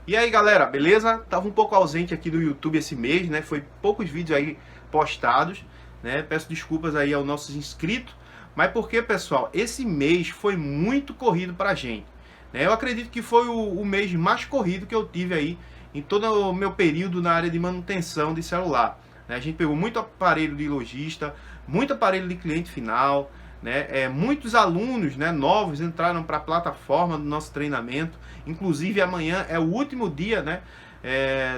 E aí galera, beleza? Tava um pouco ausente aqui do YouTube esse mês, né? Foi poucos vídeos aí postados, né? Peço desculpas aí aos nossos inscritos, mas porque, pessoal, esse mês foi muito corrido pra gente, né? Eu acredito que foi o mês mais corrido que eu tive aí em todo o meu período na área de manutenção de celular, né? A gente pegou muito aparelho de lojista, muito aparelho de cliente final, né? Muitos alunos, né, novos entraram para a plataforma do nosso treinamento. Inclusive amanhã é o último dia, né,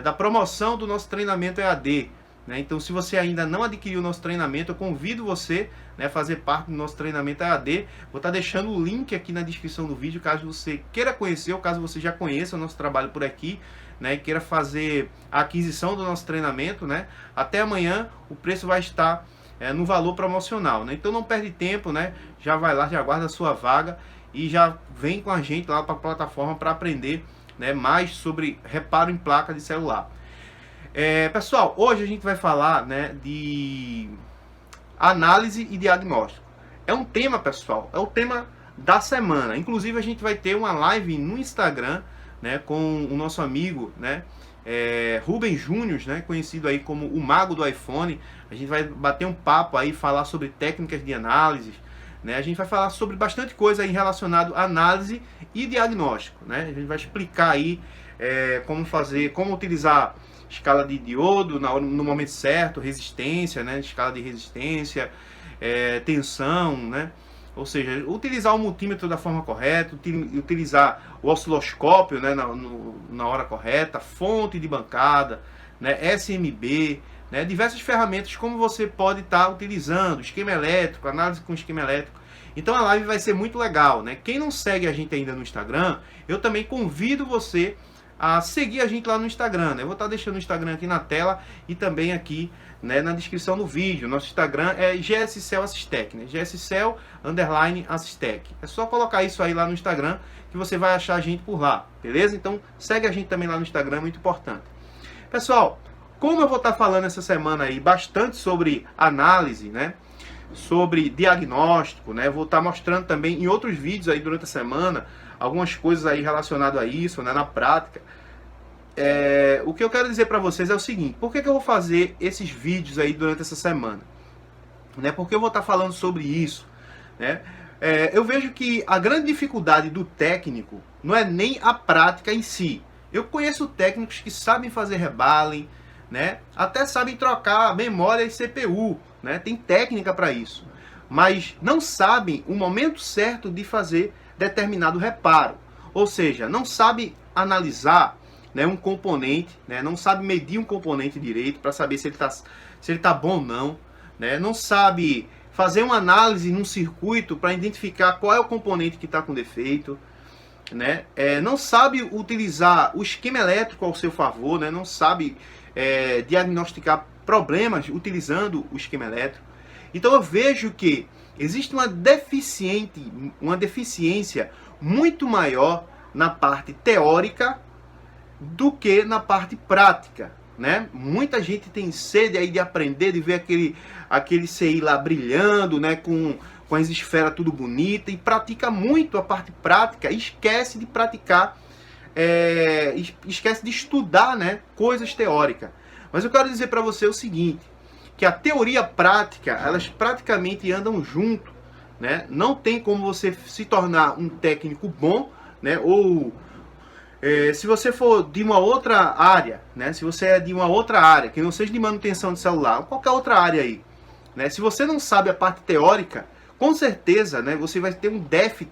da promoção do nosso treinamento EAD. Né? Então, se você ainda não adquiriu o nosso treinamento, eu convido você, né, a fazer parte do nosso treinamento EAD. Vou estar deixando o link aqui na descrição do vídeo, caso você queira conhecer ou caso você já conheça o nosso trabalho por aqui, né, e queira fazer a aquisição do nosso treinamento. Né? Até amanhã o preço vai estar no valor promocional, né? Então não perde tempo, né? Já vai lá, já guarda a sua vaga e já vem com a gente lá para a plataforma para aprender, né, mais sobre reparo em placa de celular. Pessoal, hoje a gente vai falar, né, de análise e diagnóstico. É um tema, pessoal, é o tema da semana. Inclusive a gente vai ter uma live no Instagram, né, com o nosso amigo, né, Rubem Júnior, né, conhecido aí como o Mago do iPhone. A gente vai bater um papo aí, falar sobre técnicas de análise, né? A gente vai falar sobre bastante coisa aí relacionado à análise e diagnóstico, né? A gente vai explicar aí como fazer, como utilizar escala de diodo no momento certo, resistência, né? Escala de resistência, tensão, né? Ou seja, utilizar o multímetro da forma correta, utilizar o osciloscópio, né, na hora correta, fonte de bancada, né, SMB, né, diversas ferramentas como você pode estar utilizando, esquema elétrico, análise com esquema elétrico. Então a live vai ser muito legal, né? Quem não segue a gente ainda no Instagram, eu também convido você a seguir a gente lá no Instagram, né? Eu vou estar deixando o Instagram aqui na tela e também aqui, né, na descrição do vídeo. Nosso Instagram é GSCel Assistec, né? GSCel_Assistec. É só colocar isso aí lá no Instagram que você vai achar a gente por lá, beleza? Então segue a gente também lá no Instagram, é muito importante. Pessoal, como eu vou estar falando essa semana aí bastante sobre análise, né, sobre diagnóstico, né, vou estar mostrando também em outros vídeos aí durante a semana algumas coisas aí relacionadas a isso, né, na prática. O que eu quero dizer para vocês é o seguinte: por que eu vou fazer esses vídeos aí durante essa semana? Né, porque eu vou estar falando sobre isso, né? Eu vejo que a grande dificuldade do técnico não é nem a prática em si. Eu conheço técnicos que sabem fazer rebalem, né? Até sabem trocar memória e CPU, né? Tem técnica para isso, mas não sabem o momento certo de fazer determinado reparo. Ou seja, não sabe analisar, né, um componente, né? Não sabe medir um componente direito para saber se ele tá bom ou não, né? Não sabe fazer uma análise num circuito para identificar qual é o componente que está com defeito, né? Não sabe utilizar o esquema elétrico ao seu favor, né? Não sabe diagnosticar problemas utilizando o esquema elétrico. Então eu vejo que existe uma deficiência muito maior na parte teórica do que na parte prática, né? Muita gente tem sede aí de aprender, de ver aquele CI lá brilhando, né, com as esferas tudo bonita, e pratica muito a parte prática, esquece de praticar, esquece de estudar, né, coisas teóricas. Mas eu quero dizer para você o seguinte, que a teoria e a prática, elas praticamente andam junto, né? Não tem como você se tornar um técnico bom, né, ou se você for de uma outra área, né, se você é de uma outra área, que não seja de manutenção de celular, ou qualquer outra área aí, né, se você não sabe a parte teórica, com certeza, né, você vai ter um déficit,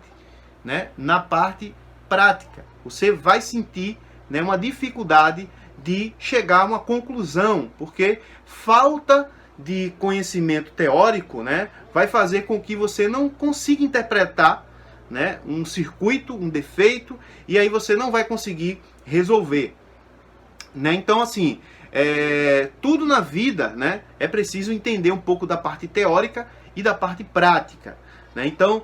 né, na parte prática. Você vai sentir, né, uma dificuldade de chegar a uma conclusão, porque falta de conhecimento teórico, né, vai fazer com que você não consiga interpretar, né, um circuito, um defeito, e aí você não vai conseguir resolver, né? Então, assim, tudo na vida, né, é preciso entender um pouco da parte teórica e da parte prática, né? Então,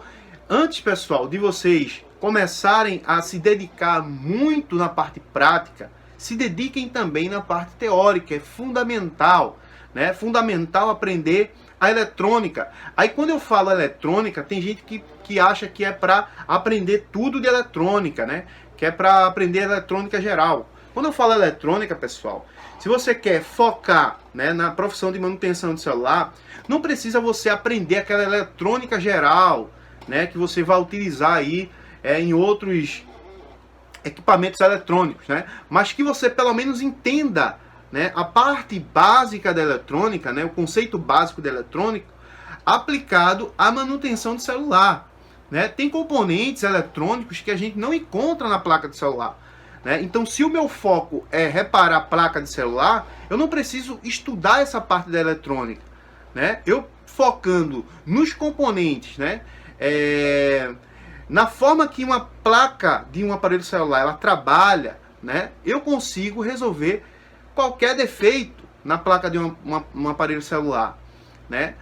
antes, pessoal, de vocês começarem a se dedicar muito na parte prática, se dediquem também na parte teórica. É fundamental, né? É fundamental aprender a eletrônica. Aí quando eu falo eletrônica, tem gente que acha que é para aprender tudo de eletrônica, né? Que é para aprender eletrônica geral. Quando eu falo eletrônica, pessoal, se você quer focar, né, na profissão de manutenção de celular, não precisa você aprender aquela eletrônica geral, né, que você vai utilizar aí em outros equipamentos eletrônicos, né, mas que você pelo menos entenda, né, a parte básica da eletrônica, né, o conceito básico da eletrônica aplicado à manutenção de celular. Né? Tem componentes eletrônicos que a gente não encontra na placa de celular. Né? Então, se o meu foco é reparar a placa de celular, eu não preciso estudar essa parte da eletrônica. Né? Eu focando nos componentes, né? Na forma que uma placa de um aparelho celular ela trabalha, né? Eu consigo resolver qualquer defeito na placa de um aparelho celular. Né?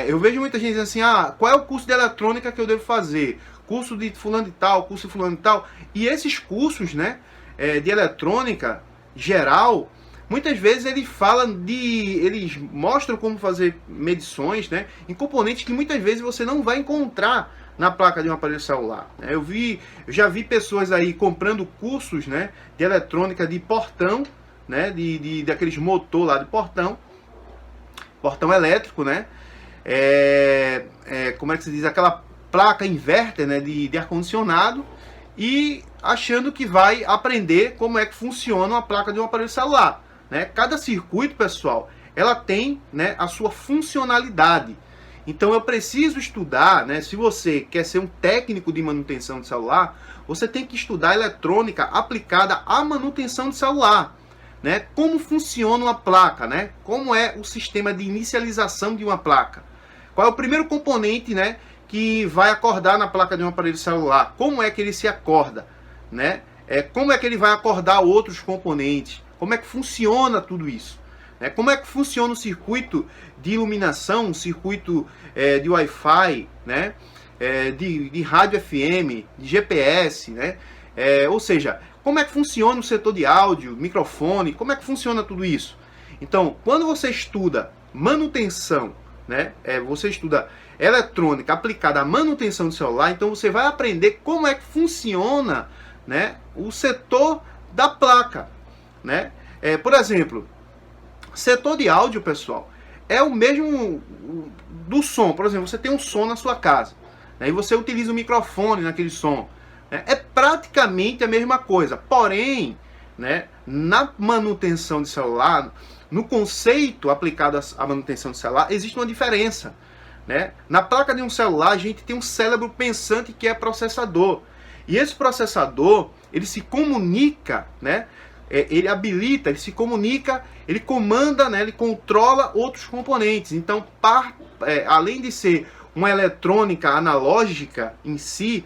Eu vejo muita gente dizendo assim, qual é o curso de eletrônica que eu devo fazer? Curso de fulano de tal, curso de fulano de tal. E esses cursos, né, de eletrônica geral, muitas vezes eles mostram como fazer medições, né, em componentes que muitas vezes você não vai encontrar na placa de um aparelho celular. Eu já vi pessoas aí comprando cursos, né, de eletrônica de portão, né, daqueles motor lá de portão elétrico, né? Como é que se diz? Aquela placa inverter, né, de ar-condicionado, e achando que vai aprender como é que funciona uma placa de um aparelho celular. Né? Cada circuito, pessoal, ela tem, né, a sua funcionalidade. Então eu preciso estudar, né? Se você quer ser um técnico de manutenção de celular, você tem que estudar eletrônica aplicada à manutenção de celular. Né? Como funciona uma placa, né? Como é o sistema de inicialização de uma placa? Qual é o primeiro componente, né, que vai acordar na placa de um aparelho celular? Como é que ele se acorda? Né? Como é que ele vai acordar outros componentes? Como é que funciona tudo isso? Como é que funciona o circuito de iluminação, o circuito de Wi-Fi, né? De rádio FM, de GPS, né? Ou seja, como é que funciona o setor de áudio, microfone, como é que funciona tudo isso? Então, quando você estuda manutenção, né, você estuda eletrônica aplicada à manutenção do celular, então você vai aprender como é que funciona, né, o setor da placa. Né? Por exemplo, setor de áudio, pessoal, é o mesmo do som. Por exemplo, você tem um som na sua casa, né, e você utiliza o microfone naquele som. É praticamente a mesma coisa, porém, né, na manutenção de celular, no conceito aplicado à manutenção de celular, existe uma diferença. Né? Na placa de um celular, a gente tem um cérebro pensante que é processador. E esse processador, ele se comunica, né? Ele habilita, ele se comunica, ele comanda, né? Ele controla outros componentes. Então, além de ser uma eletrônica analógica em si,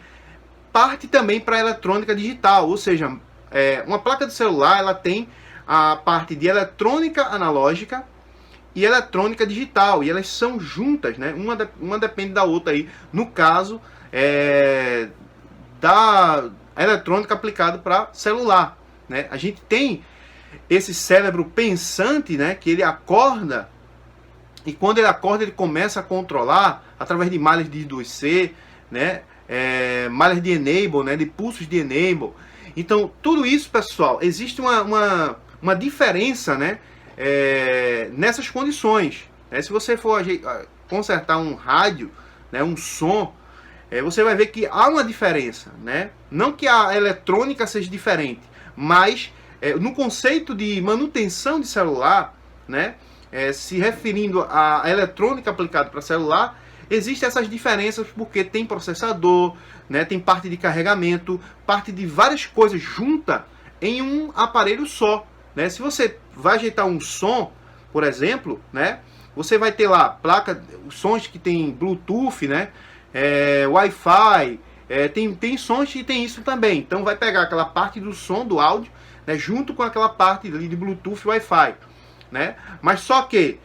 parte também para a eletrônica digital, ou seja, uma placa de celular ela tem a parte de eletrônica analógica e eletrônica digital, e elas são juntas, né? Uma depende da outra aí, no caso da eletrônica aplicada para celular. Né? A gente tem esse cérebro pensante, né? Que ele acorda, e quando ele acorda ele começa a controlar através de malhas de I2C, né? Malhas de enable, né, de pulsos de enable. Então, tudo isso, pessoal, existe uma diferença, né, nessas condições. Se você for consertar um rádio, né, um som, você vai ver que há uma diferença. Né? Não que a eletrônica seja diferente, mas no conceito de manutenção de celular, né, se referindo à eletrônica aplicada para celular, existem essas diferenças porque tem processador, né, tem parte de carregamento, parte de várias coisas junta em um aparelho só. Né? Se você vai ajeitar um som, por exemplo, né, você vai ter lá os sons que tem Bluetooth, né, Wi-Fi, tem sons que tem isso também. Então vai pegar aquela parte do som, do áudio, né, junto com aquela parte ali de Bluetooth e Wi-Fi. Né? Mas só que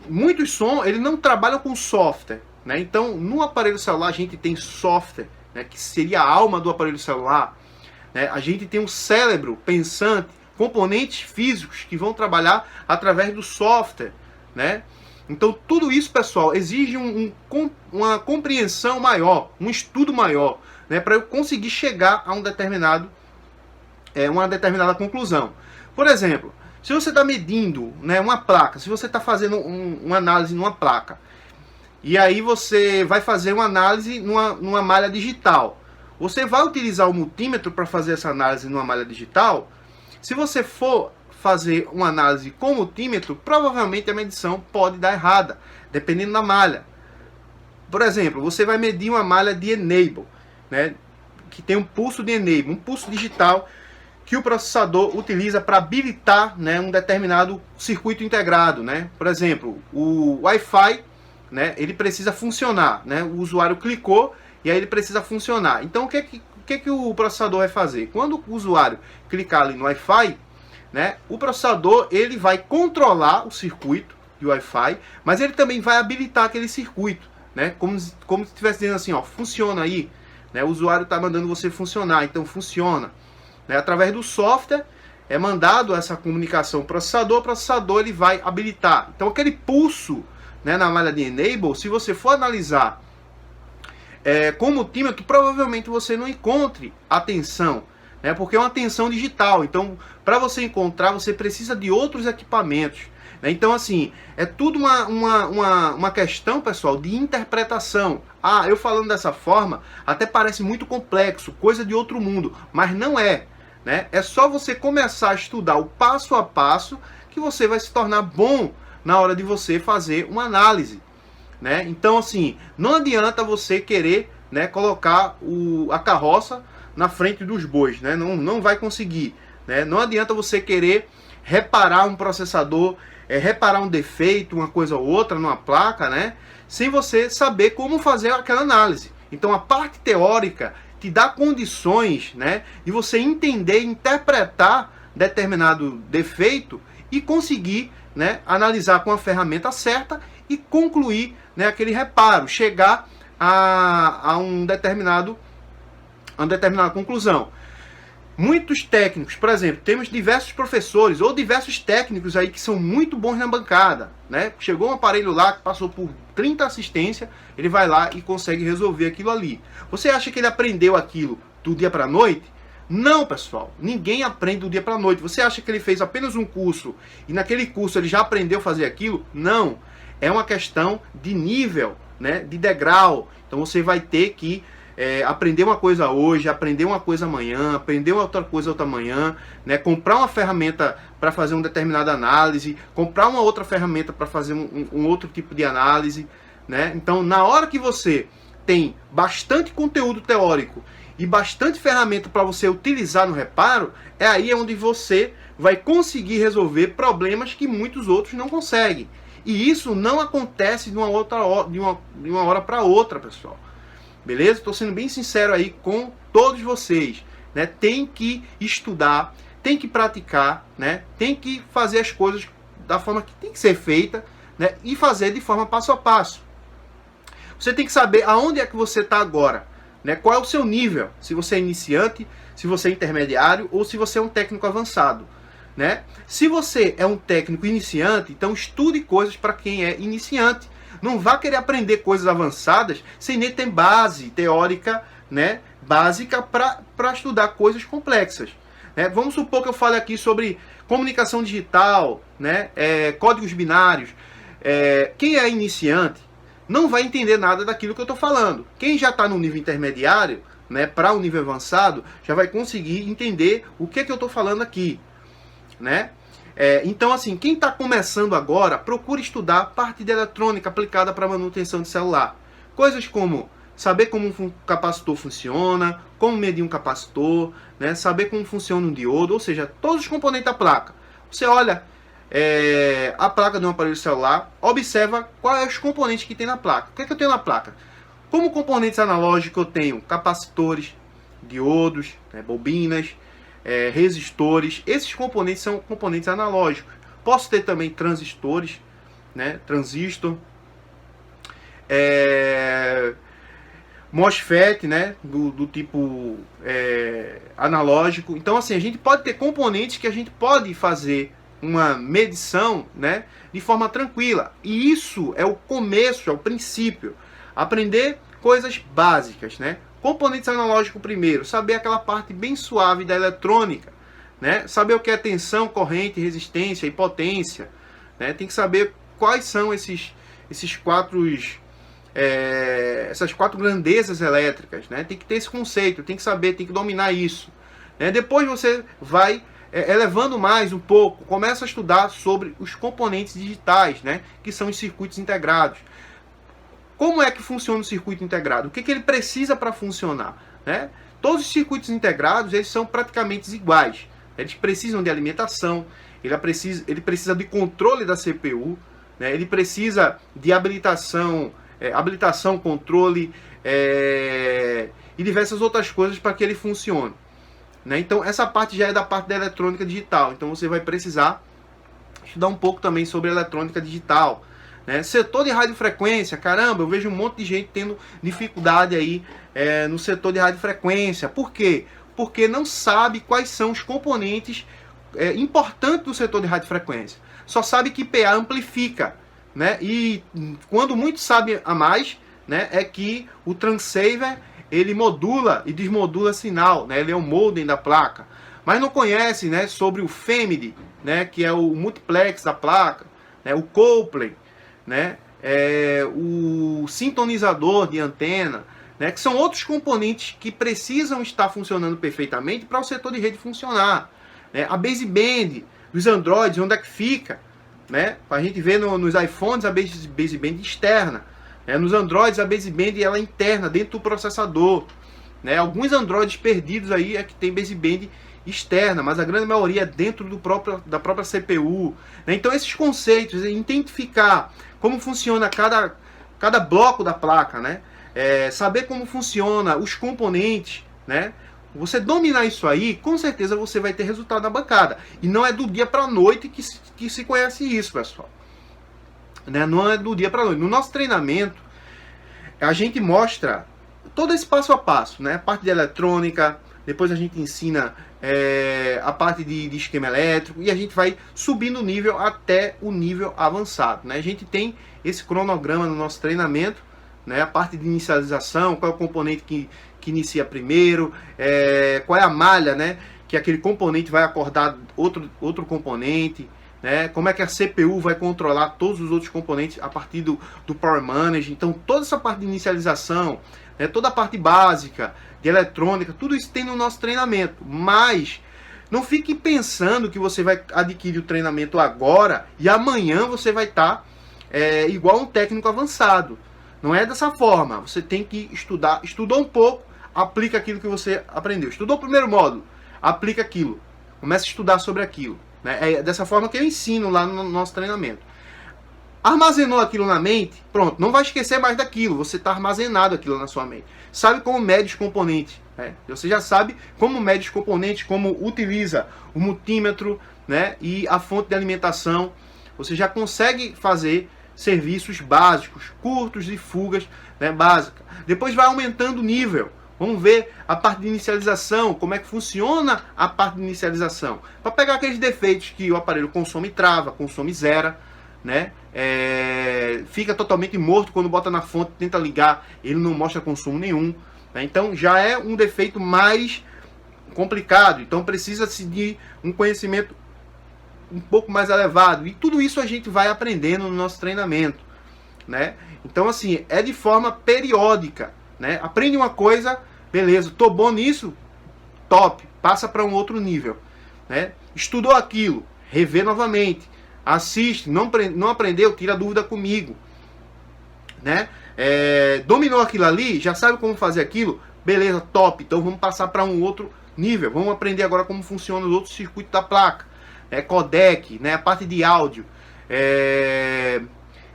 muitos sons eles não trabalham com software. Né? Então, no aparelho celular a gente tem software, né, que seria a alma do aparelho celular. Né? A gente tem um cérebro pensante, componentes físicos que vão trabalhar através do software. Né? Então, tudo isso, pessoal, exige uma compreensão maior, um estudo maior, né, para eu conseguir chegar a um determinado uma determinada conclusão. Por exemplo, se você está medindo, né, uma placa, se você está fazendo uma análise numa placa, e aí você vai fazer uma análise numa malha digital, você vai utilizar o multímetro para fazer essa análise numa malha digital. Se você for fazer uma análise com multímetro, provavelmente a medição pode dar errada, dependendo da malha. Por exemplo, você vai medir uma malha de enable, né, que tem um pulso de enable, um pulso digital que o processador utiliza para habilitar, né, um determinado circuito integrado, né? Por exemplo, o Wi-Fi, né, ele precisa funcionar, né? O usuário clicou e aí ele precisa funcionar. Então o que o processador vai fazer? Quando o usuário clicar ali no Wi-Fi, né, o processador ele vai controlar o circuito de Wi-Fi, mas ele também vai habilitar aquele circuito, né? Como se estivesse dizendo assim, ó, funciona aí, né? O usuário está mandando você funcionar, então funciona. Né? Através do software é mandado essa comunicação ao processador, o processador ele vai habilitar. Então aquele pulso, né, na malha de enable, se você for analisar com multímetro, provavelmente você não encontre a tensão, né, porque é uma tensão digital. Então para você encontrar, você precisa de outros equipamentos. Né? Então assim, é tudo uma questão, pessoal, de interpretação. Ah, eu falando dessa forma, até parece muito complexo, coisa de outro mundo, mas não é. Né? É só você começar a estudar o passo a passo que você vai se tornar bom na hora de você fazer uma análise. Né? Então, assim, não adianta você querer, né, colocar a carroça na frente dos bois. Né? Não vai conseguir. Né? Não adianta você querer reparar um processador, reparar um defeito, uma coisa ou outra numa placa, né, sem você saber como fazer aquela análise. Então, a parte teórica te dá condições, né, de você entender e interpretar determinado defeito e conseguir, né, analisar com a ferramenta certa e concluir, né, aquele reparo, chegar a uma determinada conclusão. Muitos técnicos, por exemplo, temos diversos professores ou diversos técnicos aí que são muito bons na bancada, né? Chegou um aparelho lá que passou por 30 assistências, ele vai lá e consegue resolver aquilo ali. Você acha que ele aprendeu aquilo do dia para a noite? Não, pessoal. Ninguém aprende do dia para a noite. Você acha que ele fez apenas um curso e naquele curso ele já aprendeu a fazer aquilo? Não. É uma questão de nível, né? De degrau. Então você vai ter que aprender uma coisa hoje, aprender uma coisa amanhã, aprender outra coisa outra manhã, né? Comprar uma ferramenta para fazer uma determinada análise, comprar uma outra ferramenta para fazer um outro tipo de análise, né? Então, na hora que você tem bastante conteúdo teórico e bastante ferramenta para você utilizar no reparo, é aí onde você vai conseguir resolver problemas que muitos outros não conseguem. E isso não acontece de uma hora para outra, pessoal. Beleza? Estou sendo bem sincero aí com todos vocês, né? Tem que estudar, tem que praticar, né? Tem que fazer as coisas da forma que tem que ser feita, né? E fazer de forma passo a passo. Você tem que saber aonde é que você está agora, né? Qual é o seu nível, se você é iniciante, se você é intermediário ou se você é um técnico avançado, né? Se você é um técnico iniciante, então estude coisas para quem é iniciante. Não vá querer aprender coisas avançadas sem nem ter base teórica, né, básica para estudar coisas complexas. Né? Vamos supor que eu fale aqui sobre comunicação digital, né, códigos binários. Quem é iniciante não vai entender nada daquilo que eu estou falando. Quem já está no nível intermediário, né, para o nível avançado, já vai conseguir entender o que eu estou falando aqui. Né? Então, assim, quem está começando agora, procure estudar parte de eletrônica aplicada para manutenção de celular. Coisas como saber como um capacitor funciona, como medir um capacitor, né? Saber como funciona um diodo, ou seja, todos os componentes da placa. Você olha a placa de um aparelho celular, observa quais os componentes que tem na placa. O que é que eu tenho na placa? Como componentes analógicos eu tenho capacitores, diodos, né, bobinas, resistores. Esses componentes são componentes analógicos. Posso ter também transistores, né? Transistor, MOSFET, né? do tipo analógico. Então, assim, a gente pode ter componentes que a gente pode fazer uma medição, né, de forma tranquila. E isso é o começo, é o princípio. Aprender coisas básicas, né? Componentes analógicos primeiro, saber aquela parte bem suave da eletrônica, né? Saber o que é tensão, corrente, resistência e potência, né? Tem que saber quais são essas quatro grandezas elétricas, né? Tem que ter esse conceito, tem que saber, tem que dominar isso, né? Depois você vai elevando mais um pouco, começa a estudar sobre os componentes digitais, né? Que são os circuitos integrados. Como é que funciona o circuito integrado? O que ele precisa para funcionar, né? Todos os circuitos integrados, eles são praticamente iguais. Eles precisam de alimentação, ele precisa de controle da CPU, né? Ele precisa de habilitação, controle e diversas outras coisas para que ele funcione, né? Então essa parte já é da parte da eletrônica digital. Então você vai precisar estudar um pouco também sobre eletrônica digital, né? Setor de radiofrequência, caramba, eu vejo um monte de gente tendo dificuldade aí no setor de radiofrequência. Por quê? Porque não sabe quais são os componentes importantes do setor de radiofrequência. Só sabe que PA amplifica, né? E quando muito sabe a mais, né, é que o transceiver ele modula e desmodula sinal, né? Ele é o modem da placa, mas não conhece, né, sobre o FEMID, né, que é o multiplex da placa, né, o Copley, né, o sintonizador de antena, né, que são outros componentes que precisam estar funcionando perfeitamente para o setor de rede funcionar, né? A baseband dos Androids, onde é que fica, né? A gente vê nos iPhones a baseband externa, né? Nos Androids a baseband ela é interna dentro do processador, né? Alguns Androids perdidos aí é que tem baseband externa, mas a grande maioria é dentro da própria CPU, né? Então esses conceitos, identificar como funciona cada bloco da placa, né? Saber como funciona os componentes, né? Você dominar isso aí, com certeza você vai ter resultado na bancada. E não é do dia para a noite que se conhece isso, pessoal, né? Não é do dia para a noite. No nosso treinamento, a gente mostra todo esse passo a passo, né? A parte de eletrônica, depois a gente ensina a parte de esquema elétrico e a gente vai subindo o nível até o nível avançado, né? A gente tem esse cronograma no nosso treinamento, né? A parte de inicialização, qual é o componente que inicia primeiro, qual é a malha, né? Que aquele componente vai acordar outro componente, né? Como é que a CPU vai controlar todos os outros componentes a partir do Power Manager. Então toda essa parte de inicialização, né? Toda a parte básica de eletrônica, tudo isso tem no nosso treinamento. Mas não fique pensando que você vai adquirir o treinamento agora e amanhã você vai estar igual um técnico avançado. Não é dessa forma. Você tem que estudar. Estudou um pouco, aplica aquilo que você aprendeu. Estudou o primeiro módulo, aplica aquilo. Começa a estudar sobre aquilo, né? É dessa forma que eu ensino lá no nosso treinamento. Armazenou aquilo na mente, pronto, não vai esquecer mais daquilo. Você está armazenado aquilo na sua mente. Sabe como mede os componentes, né? Você já sabe como mede os componentes, como utiliza o multímetro, né? E a fonte de alimentação. Você já consegue fazer serviços básicos, curtos de fugas, né, básica. Depois vai aumentando o nível. Vamos ver a parte de inicialização, como é que funciona a parte de inicialização. Para pegar aqueles defeitos que o aparelho consome trava, consome zera, né? Fica totalmente morto quando bota na fonte, tenta ligar, ele não mostra consumo nenhum, né? Então já é um defeito mais complicado. Então precisa-se de um conhecimento um pouco mais elevado. E tudo isso a gente vai aprendendo no nosso treinamento, né? Então assim, é de forma periódica, né? Aprende uma coisa, beleza, tô bom nisso, top, passa para um outro nível, né? Estudou aquilo, revê novamente, assiste, não aprendeu, tira dúvida comigo, né? Dominou aquilo ali, já sabe como fazer aquilo, beleza, top, então vamos passar para um outro nível, vamos aprender agora como funciona os outros circuitos da placa, codec, né? A parte de áudio,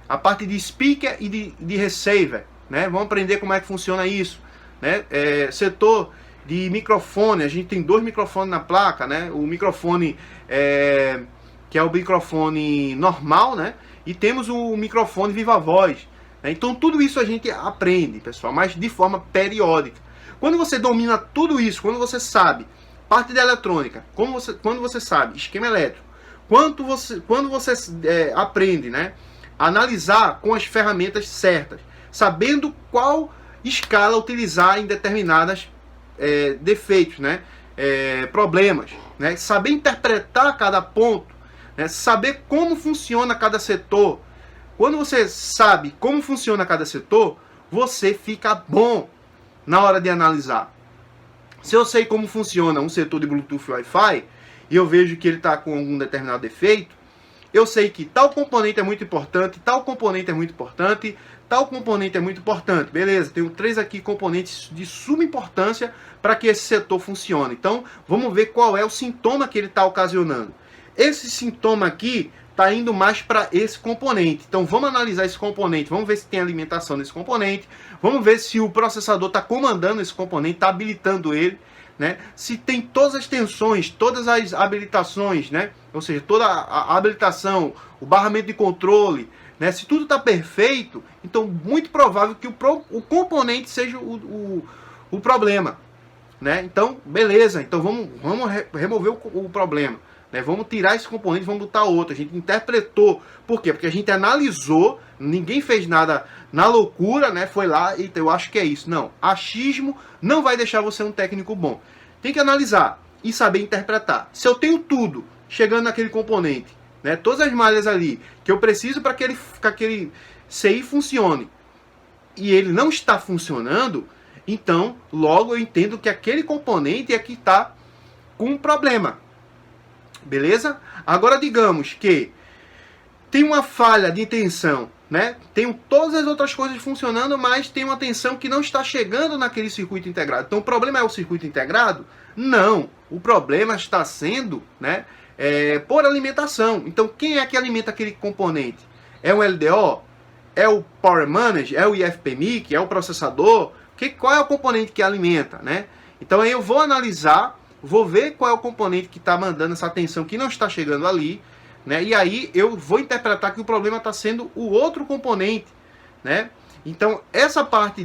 a parte de speaker e de receiver, né? Vamos aprender como é que funciona isso, né? Setor de microfone, a gente tem 2 microfones na placa, né? O microfone que é o microfone normal, né? E temos o microfone viva voz, né? Então tudo isso a gente aprende, pessoal, mas de forma periódica. Quando você domina tudo isso, quando você sabe parte da eletrônica, quando você sabe esquema elétrico, quando você aprende, né, a analisar com as ferramentas certas, sabendo qual escala utilizar em determinadas defeitos, né? problemas, né? Saber interpretar cada ponto, né? Saber como funciona cada setor. Quando você sabe como funciona cada setor, você fica bom na hora de analisar. Se eu sei como funciona um setor de Bluetooth Wi-Fi e eu vejo que ele está com algum determinado defeito, eu sei que tal componente é muito importante, tal componente é muito importante, tal componente é muito importante. Beleza, tenho 3 aqui componentes de suma importância para que esse setor funcione. Então, vamos ver qual é o sintoma que ele está ocasionando. Esse sintoma aqui está indo mais para esse componente. Então, vamos analisar esse componente, vamos ver se tem alimentação nesse componente, vamos ver se o processador está comandando esse componente, está habilitando ele, né? Se tem todas as tensões, todas as habilitações, né? Ou seja, toda a habilitação, o barramento de controle, né? Se tudo está perfeito, então muito provável que o componente seja o problema, né? Então, beleza, então vamos remover o problema, né? Vamos tirar esse componente, vamos botar outro. A gente interpretou, por quê? Porque a gente analisou, ninguém fez nada na loucura, né? Foi lá e eu acho que é isso. Não, achismo não vai deixar você um técnico bom. Tem que analisar e saber interpretar. Se eu tenho tudo chegando naquele componente, né? Todas as malhas ali que eu preciso para que aquele CI funcione e ele não está funcionando, então logo eu entendo que aquele componente é que está com um problema. Beleza? Agora digamos que tem uma falha de tensão, né? Tenho todas as outras coisas funcionando, mas tem uma tensão que não está chegando naquele circuito integrado. Então o problema é o circuito integrado? Não. O problema está sendo, né, por alimentação. Então quem é que alimenta aquele componente? É o LDO? É o Power Manager? É o IFPMIC? É o processador? Qual é o componente que alimenta, né? Então aí eu vou analisar, vou ver qual é o componente que está mandando essa tensão que não está chegando ali, né? E aí eu vou interpretar que o problema está sendo o outro componente, né? Então essa parte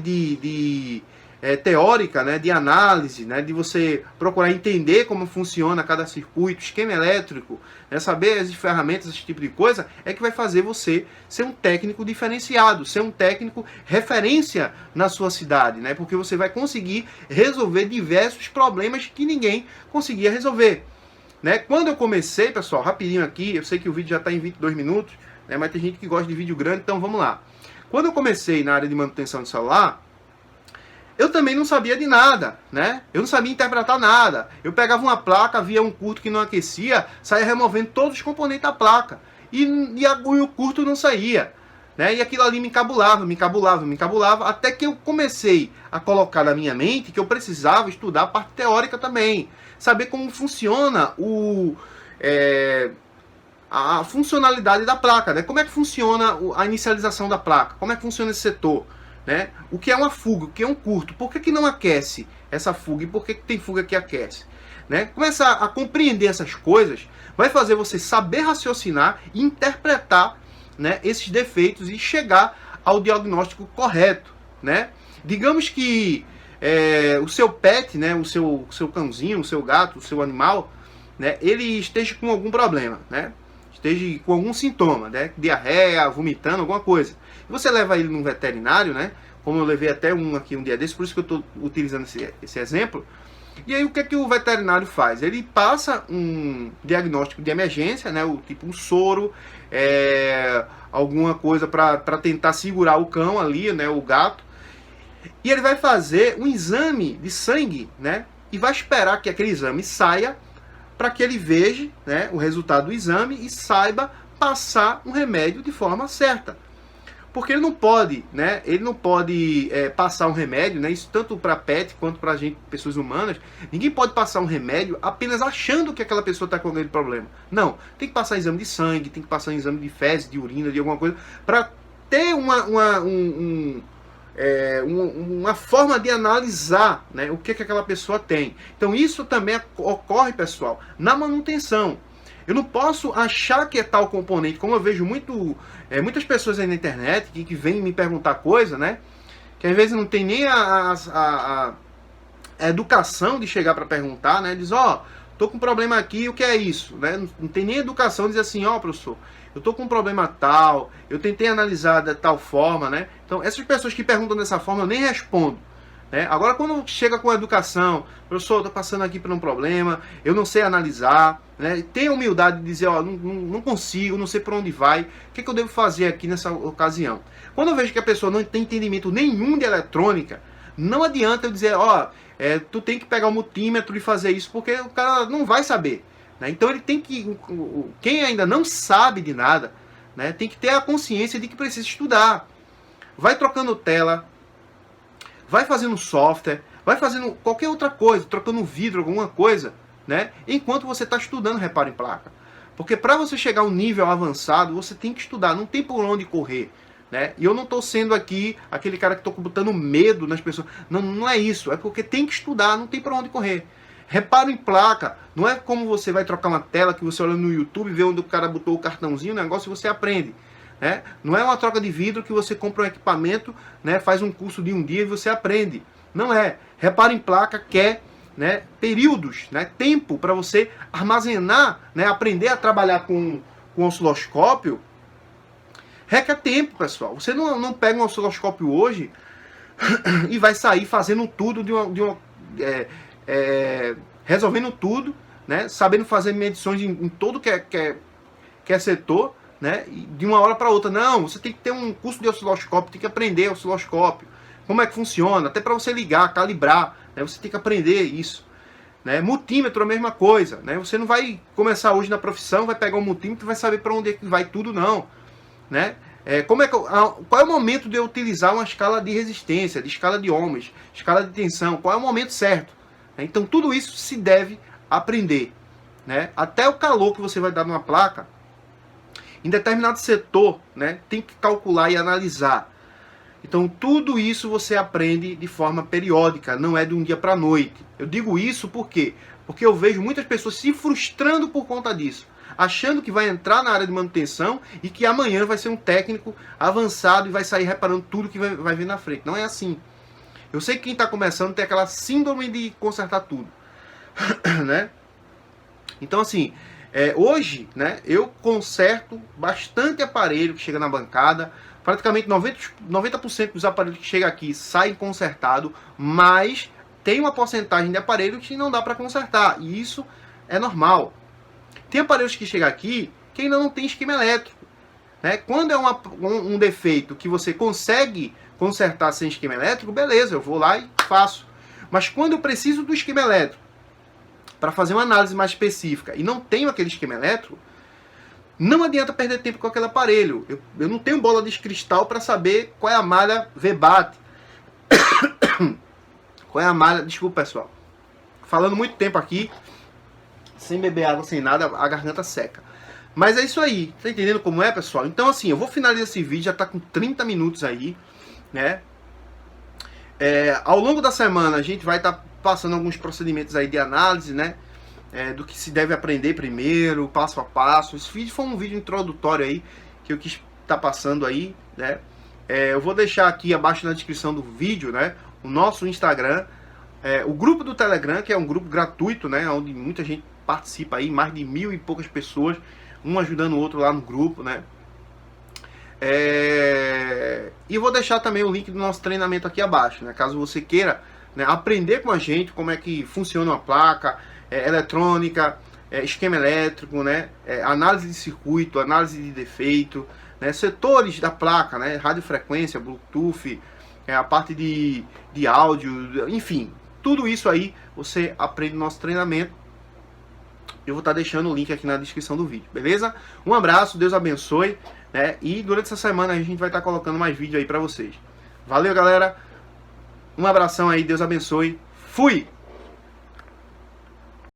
teórica, né, de análise, né, de você procurar entender como funciona cada circuito, esquema elétrico, né, saber as ferramentas, esse tipo de coisa, é que vai fazer você ser um técnico diferenciado, ser um técnico referência na sua cidade, né? Porque você vai conseguir resolver diversos problemas que ninguém conseguia resolver. Né? Quando eu comecei, pessoal, rapidinho aqui, eu sei que o vídeo já está em 22 minutos, né? Mas tem gente que gosta de vídeo grande, então vamos lá. Quando eu comecei na área de manutenção de celular, eu também não sabia de nada, né? Eu não sabia interpretar nada. Eu pegava uma placa, via um curto que não aquecia, saía removendo todos os componentes da placa. E o curto não saía, né? E aquilo ali me encabulava, até que eu comecei a colocar na minha mente que eu precisava estudar a parte teórica também. Saber como funciona a funcionalidade da placa, né? Como é que funciona a inicialização da placa, como é que funciona esse setor, né? O que é uma fuga, o que é um curto, por que não aquece essa fuga e por que tem fuga que aquece, né? Começar a compreender essas coisas vai fazer você saber raciocinar e interpretar, né, esses defeitos e chegar ao diagnóstico correto, né? Digamos que o seu pet, né, o seu cãozinho, o seu gato, o seu animal, né, ele esteja com algum problema, né? Esteja com algum sintoma, né? Diarreia, vomitando, alguma coisa. E você leva ele num veterinário, né? Como eu levei até um aqui um dia desse, por isso que eu estou utilizando esse exemplo. E aí o que é que o veterinário faz? Ele passa um diagnóstico de emergência, né? O tipo um soro, alguma coisa para tentar segurar o cão ali, né? O gato. E ele vai fazer um exame de sangue, né? E vai esperar que aquele exame saia para que ele veja, né, o resultado do exame e saiba passar um remédio de forma certa. Porque ele não pode, né? Ele não pode passar um remédio, né? Isso tanto para pet quanto para gente, pessoas humanas. Ninguém pode passar um remédio apenas achando que aquela pessoa está com aquele problema. Não, tem que passar exame de sangue, tem que passar exame de fezes, de urina, de alguma coisa, para ter uma forma de analisar, né, o que aquela pessoa tem. Então isso também ocorre, pessoal, na manutenção. Eu não posso achar que é tal componente, como eu vejo muitas pessoas aí na internet que vêm me perguntar coisa, né, que às vezes não tem nem a educação de chegar para perguntar, né, diz, tô com um problema aqui, o que é isso? Né? Não tem nem educação de dizer assim, professor, eu tô com um problema tal, eu tentei analisar de tal forma, né? Então, essas pessoas que perguntam dessa forma, eu nem respondo, né? Agora, quando chega com a educação, professor, estou passando aqui por um problema, eu não sei analisar, né? Tenha humildade de dizer, ó, não consigo, não sei por onde vai, o que eu devo fazer aqui nessa ocasião? Quando eu vejo que a pessoa não tem entendimento nenhum de eletrônica, não adianta eu dizer, ó, tu tem que pegar o multímetro e fazer isso, porque o cara não vai saber, né? Então ele tem que, quem ainda não sabe de nada, né, tem que ter a consciência de que precisa estudar. Vai trocando tela, vai fazendo software, vai fazendo qualquer outra coisa, trocando vidro, alguma coisa, né? Enquanto você está estudando reparo em placa. Porque para você chegar a um nível avançado, você tem que estudar, não tem por onde correr, né? E eu não estou sendo aqui aquele cara que estou botando medo nas pessoas. Não, não é isso, é porque tem que estudar, não tem por onde correr. Reparo em placa, não é como você vai trocar uma tela que você olha no YouTube, vê onde o cara botou o cartãozinho, o negócio e você aprende. Né? Não é uma troca de vidro que você compra um equipamento, né, faz um curso de um dia e você aprende. Não é. Reparo em placa quer, né, períodos, né, tempo para você armazenar, né, aprender a trabalhar com osciloscópio. Requer tempo, pessoal. Você não pega um osciloscópio hoje e vai sair fazendo tudo resolvendo tudo, né, sabendo fazer medições em todo que é setor, né, de uma hora para outra. Não, você tem que ter um curso de osciloscópio, tem que aprender osciloscópio, como é que funciona, até para você ligar, calibrar, né, você tem que aprender isso. Né? Multímetro, a mesma coisa. Né? Você não vai começar hoje na profissão, vai pegar um multímetro e vai saber para onde é que vai tudo, não. Né? Qual é o momento de eu utilizar uma escala de resistência, de escala de ohms, escala de tensão? Qual é o momento certo? Então tudo isso se deve aprender. Né? Até o calor que você vai dar numa placa, em determinado setor, né, tem que calcular e analisar. Então tudo isso você aprende de forma periódica, não é de um dia para a noite. Eu digo isso por quê? Porque eu vejo muitas pessoas se frustrando por conta disso, achando que vai entrar na área de manutenção e que amanhã vai ser um técnico avançado e vai sair reparando tudo que vai vir na frente. Não é assim. Eu sei que quem está começando tem aquela síndrome de consertar tudo. Né? Então assim, hoje, né, eu conserto bastante aparelho que chega na bancada. Praticamente 90% dos aparelhos que chegam aqui saem consertados, mas tem uma porcentagem de aparelhos que não dá para consertar. E isso é normal. Tem aparelhos que chegam aqui que ainda não tem esquema elétrico. Né? Quando é um defeito que você consegue consertar sem esquema elétrico, beleza, eu vou lá e faço. Mas quando eu preciso do esquema elétrico para fazer uma análise mais específica e não tenho aquele esquema elétrico, não adianta perder tempo com aquele aparelho. Eu não tenho bola de cristal para saber qual é a malha VBAT. Qual é a malha... Desculpa, pessoal. Falando muito tempo aqui, sem beber água, sem nada, a garganta seca. Mas é isso aí. Tá entendendo como é, pessoal? Então, assim, eu vou finalizar esse vídeo, já tá com 30 minutos aí, né? Ao longo da semana, a gente vai estar passando alguns procedimentos aí de análise, né? Do que se deve aprender primeiro, passo a passo. Esse vídeo foi um vídeo introdutório aí, que eu quis estar passando aí, né? Eu vou deixar aqui abaixo na descrição do vídeo, né, o nosso Instagram, o grupo do Telegram, que é um grupo gratuito, né, onde muita gente participa aí, mais de 1000 e poucas pessoas, um ajudando o outro lá no grupo, né? E vou deixar também o link do nosso treinamento aqui abaixo, né, caso você queira, né, aprender com a gente como é que funciona uma placa, eletrônica, esquema elétrico, né, análise de circuito, análise de defeito, né, setores da placa, né, radiofrequência, Bluetooth, a parte de áudio, enfim, tudo isso aí você aprende no nosso treinamento. Eu vou estar deixando o link aqui na descrição do vídeo, beleza? Um abraço, Deus abençoe, né, e durante essa semana a gente vai estar colocando mais vídeo aí pra vocês. Valeu, galera, um abração aí, Deus abençoe, fui!